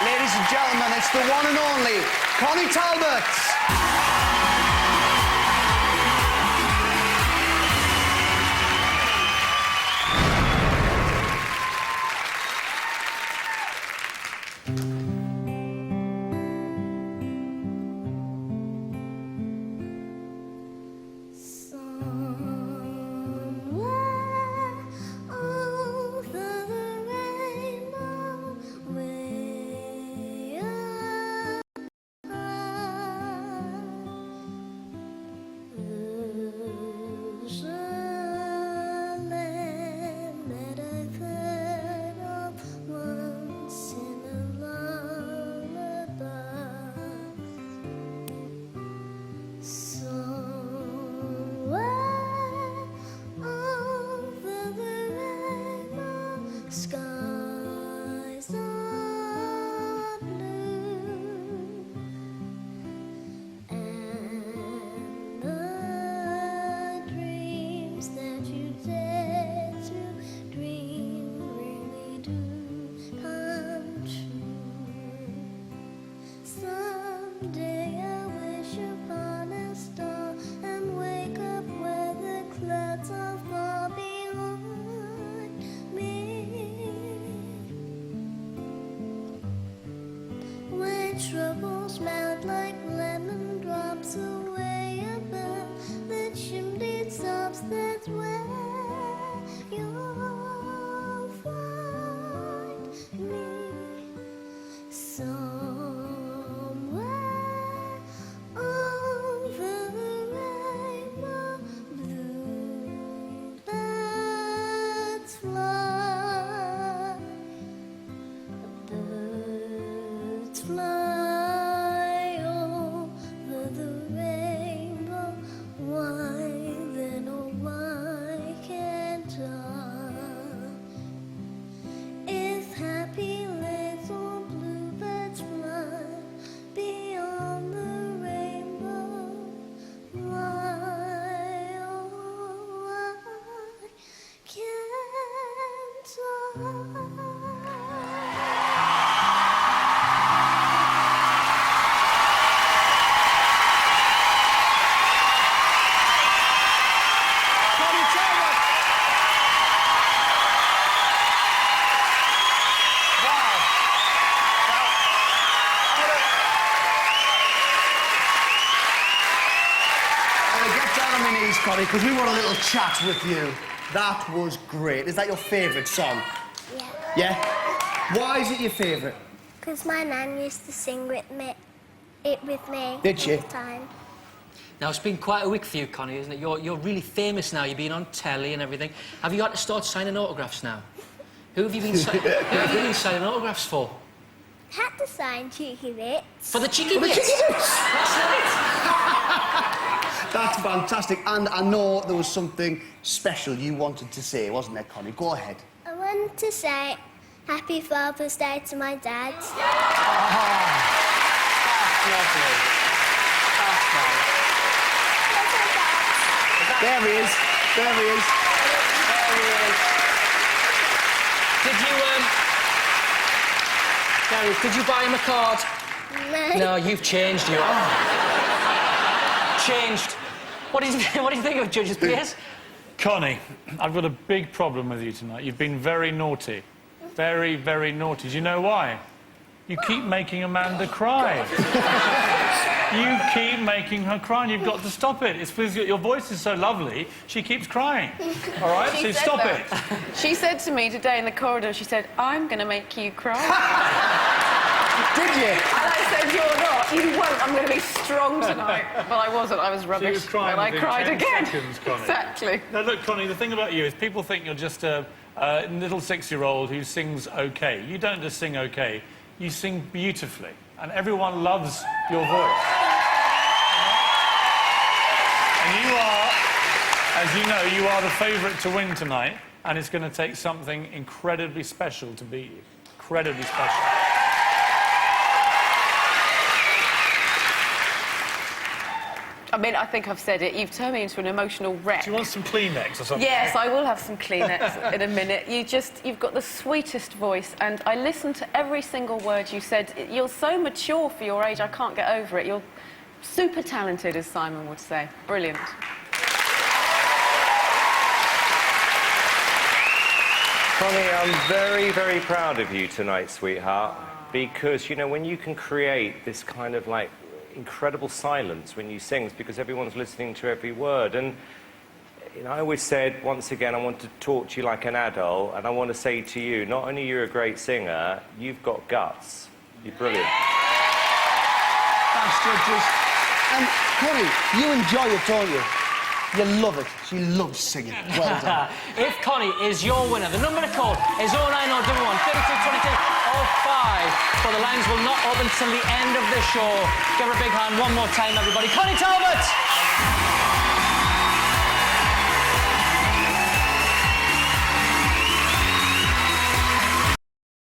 Ladies and gentlemen, it's the one and only Connie Talbot. Skies are blue, and the dreams that you dare to dream really do come true. Someday I wish upon a star and wake up where the clouds are far behind me. When troubles melt like lemon drops away above the chimney tops, that's where you'll find me. Somewhere over the rainbow, bluebirds fly. Birds fly over the rainbow. Why then, oh why can't I? If happy little bluebirds fly beyond the rainbow, why, oh why can't I? Connie Talbot. Wow. I'm gonna get down on my knees, Connie, because we want a little chat with you. That was great. Is that your favourite song? Yeah. Yeah? Why is it your favourite? Because my nan used to sing with me, Did she? all the time. Now, it's been quite a week for you, Connie, isn't it? You're really famous now. You've been on telly and everything. Have you had to start signing autographs now? Who have you been, who have you been signing autographs for? Had to sign cheeky bits. For the cheeky For the bits? cheeky bits? That's right. That's fantastic. And I know there was something special you wanted to say, wasn't there, Connie? Go ahead. I wanted to say Happy Father's Day to my dad. That's lovely. That's nice. That's my dad. There he is. There he is. There he is. Did you buy him a card? No. No, you've changed, you have. Changed. What do you think of Judge's Piers? Connie, I've got a big problem with you tonight. You've been very naughty. Very, very naughty. Do you know why? You keep making Amanda cry. You keep making her cry, and you've got to stop it. It's because your voice is so lovely, she keeps crying. All right? So stop it. She said to me today in the corridor, she said, I'm going to make you cry. Did you? And I said, you're not. You won't. I'm going to be strong tonight. Well, I wasn't. I was rubbish. She was crying and I within cried 10 again. seconds, Connie. Exactly. Now, look, Connie, the thing about you is people think you're just a little 6-year-old who sings OK. You don't just sing OK. You sing beautifully. And everyone loves your voice. And you are, as you know, you are the favourite to win tonight. And it's going to take something incredibly special to beat you. Incredibly special. I mean, I think I've said it. You've turned me into an emotional wreck. Do you want some Kleenex or something? Yes, I will have some Kleenex in a minute. You've got the sweetest voice, and I listened to every single word you said. You're so mature for your age, I can't get over it. You're super talented, as Simon would say. Brilliant. Connie, I'm very, very proud of you tonight, sweetheart, because, you know, when you can create this kind of, like, incredible silence when you sing, it's because everyone's listening to every word. And, you know, I always said, once again, I want to talk to you like an adult, and I want to say to you, not only you're a great singer, you've got guts. You're brilliant. Thanks, judges. And, Connie, you enjoy it, don't you? You love it. She loves singing. Well done. If Connie is your winner, the number to call is 09011 322205. But the lines will not open till the end of the show. Give her a big hand one more time, everybody. Connie Talbot!